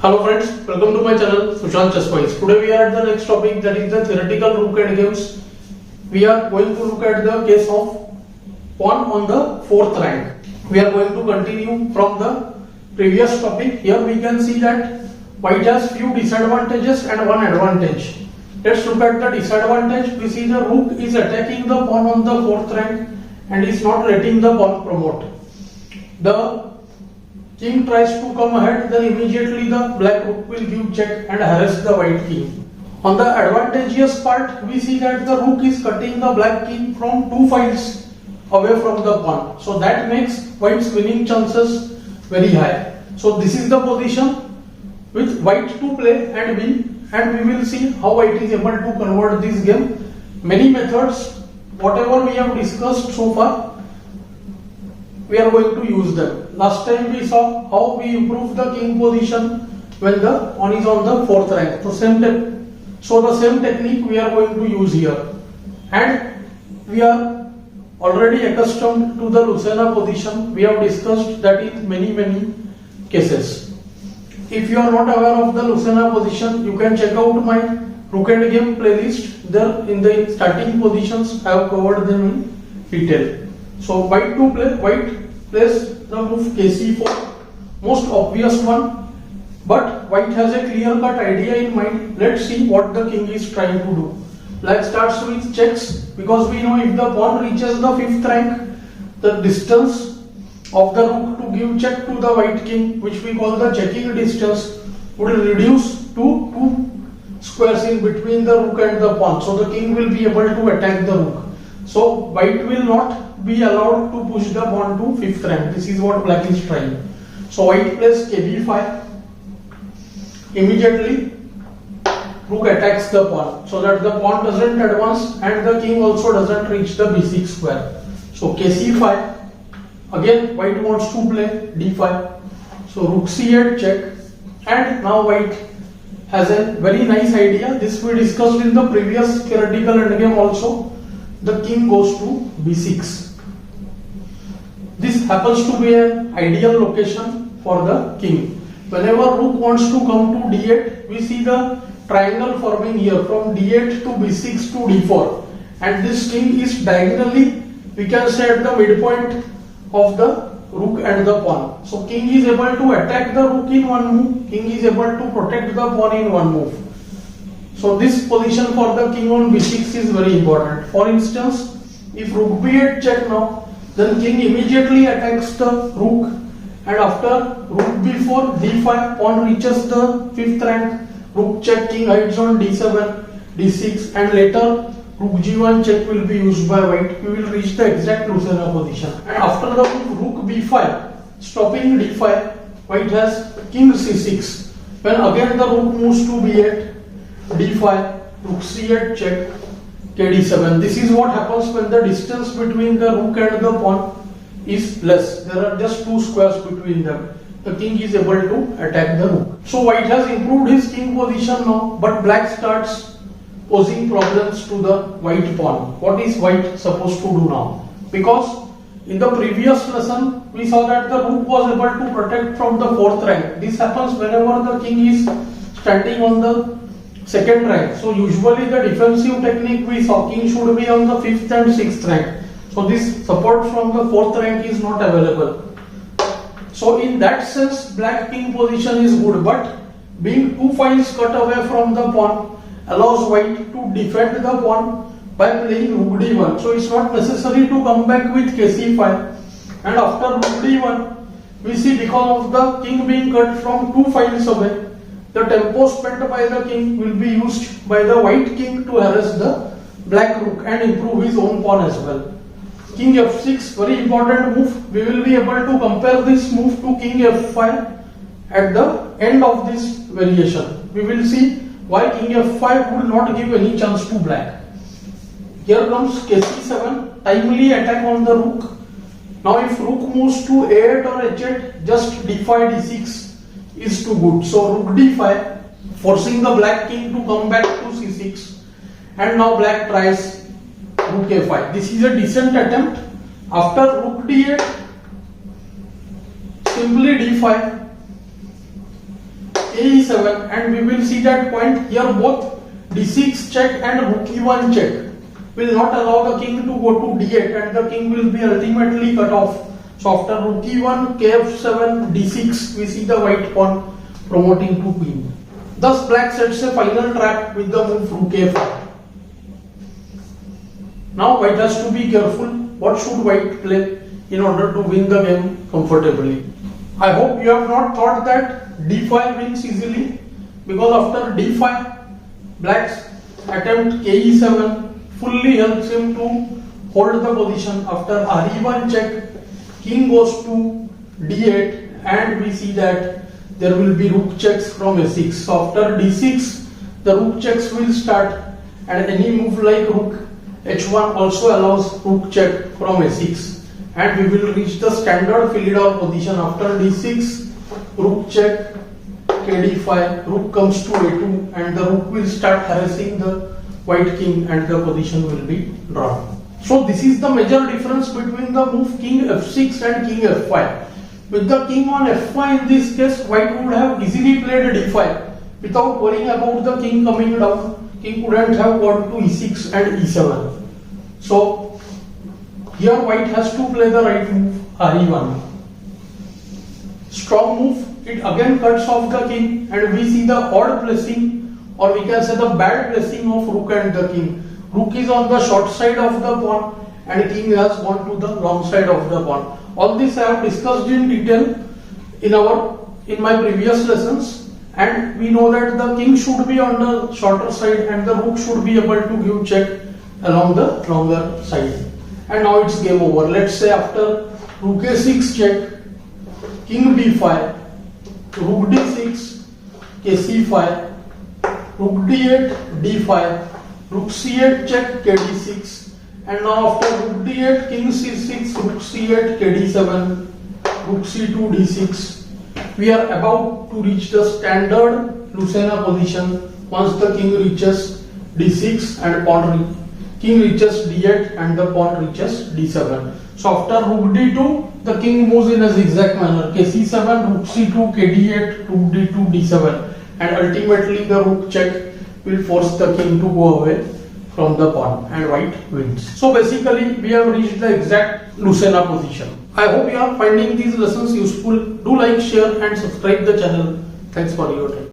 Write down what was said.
Hello friends, welcome to my channel Sushant Chess Points. Today we are at the next topic, that is the theoretical Rook Endgames. We are going to look at the case of pawn on the 4th rank. We are going to continue from the previous topic. Here we can see that white has few disadvantages and one advantage. Let's look at the disadvantage. We see the rook is attacking the pawn on the 4th rank and is not letting the pawn promote. The king tries to come ahead, then immediately the black rook will give check and harass the white king. On the advantageous part, we see that the rook is cutting the black king from 2 files away from the pawn. So that makes white's winning chances very high. So this is the position with white to play and win, and we will see how white is able to convert this game. Many methods, whatever we have discussed so far, we are going to use them. Last time we saw how we improve the king position when the pawn is on the 4th rank. So the same technique we are going to use here. And we are already accustomed to the Lucena position. We have discussed that in many cases. If you are not aware of the Lucena position, you can check out my Rook Endgame playlist. There in the starting positions I have covered them in detail. So white to play, white plays the move kc4, most obvious one, but white has a clear-cut idea in mind. Let's see what the king is trying to do. Black starts with checks, because we know if the pawn reaches the 5th rank, the distance of the rook to give check to the white king, which we call the checking distance, would reduce to 2 squares in between the rook and the pawn. So the king will be able to attack the rook. So white will not be allowed to push the pawn to 5th rank. This is what black is trying. So white plays kb5. Immediately rook attacks the pawn, so that the pawn doesn't advance and the king also doesn't reach the b6 square. So kc5. Again white wants to play d5. So rook c8 check. And now white has a very nice idea. This we discussed in the previous theoretical endgame also. The king goes to b6. This happens to be an ideal location for the king. Whenever rook wants to come to d8, we see the triangle forming here from d8 to b6 to d4, and this king is diagonally, we can say, at the midpoint of the rook and the pawn. So king is able to attack the rook in one move, king is able to protect the pawn in one move. So this position for the king on b6 is very important. For instance, if rook b8 check now, then king immediately attacks the rook, and after rook b4, d5, pawn reaches the 5th rank, rook check, king hides on d7, d6, and later rook g1 check will be used by white. We will reach the exact Lucena position. And after the rook b5, stopping d5, white has king c6. When again the rook moves to b8, d5, rook c8 check, kd7. This is what happens when the distance between the rook and the pawn is less. There are just 2 squares between them. The king is able to attack the rook. So white has improved his king position now, but black starts posing problems to the white pawn. What is white supposed to do now? Because in the previous lesson we saw that the rook was able to protect from the 4th rank. This happens whenever the king is standing on the 2nd rank. So usually the defensive technique we saw, king should be on the 5th and 6th rank. So this support from the 4th rank is not available. So in that sense black king position is good, but being 2 files cut away from the pawn allows white to defend the pawn by playing rook d1. So it's not necessary to come back with kc5. And after rook d1, we see because of the king being cut from 2 files away, the tempo spent by the king will be used by the white king to harass the black rook and improve his own pawn as well. King f6, very important move. We will be able to compare this move to king f5 at the end of this variation. We will see why king f5 would not give any chance to black. Here comes kc7, timely attack on the rook. Now if rook moves to a8 or h8, just d5, d6 is too good. So rook d5, forcing the black king to come back to c6, and now black tries rook a5. This is a decent attempt. After rook d8, simply d5, e7, and we will see that point here both d6 check and rook e1 check will not allow the king to go to d8, and the king will be ultimately cut off. So after rook e1, kf7, d6, we see the white pawn promoting to queen. Thus black sets a final trap with the move rook a5. Now white has to be careful what should white play in order to win the game comfortably. I hope you have not thought that d5 wins easily, because after d5 black's attempt ke7 fully helps him to hold the position. After re1 check, king goes to d8, and we see that there will be rook checks from a6. So after d6 the rook checks will start, and any move like rook h1 also allows rook check from a6, and we will reach the standard Philidor position. After d6 rook check, kd5, rook comes to a2, and the rook will start harassing the white king and the position will be drawn. So this is the major difference between the move king f6 and king f5. With the king on f5 in this case, white would have easily played d5 without worrying about the king coming down. King couldn't have gone to e6 and e7. So here white has to play the right move, re1. Strong move, it again cuts off the king, and we see the odd placing, or we can say the bad placing of rook and the king. Rook is on the short side of the pawn, and king has gone to the long side of the pawn. All this I have discussed in detail in my previous lessons, and we know that the king should be on the shorter side and the rook should be able to give check along the longer side. And now it's game over. Let's say after rook a6 check, king b5, rook d6, kc5, rook d8, d5, rook c8 check, kd6, and now after rook d8, king c6, rook c8, kd7, rook c2, d6. We are about to reach the standard Lucena position once the king reaches d6 and king reaches d8 and the pawn reaches d7. So after rook d2, the king moves in a zigzag manner, kc7, rook c2, kd8, rook d2, d7, and ultimately the rook check will force the king to go away from the pawn and white wins. So basically we have reached the exact Lucena position. I hope you are finding these lessons useful. Do like, share and subscribe the channel. Thanks for your time.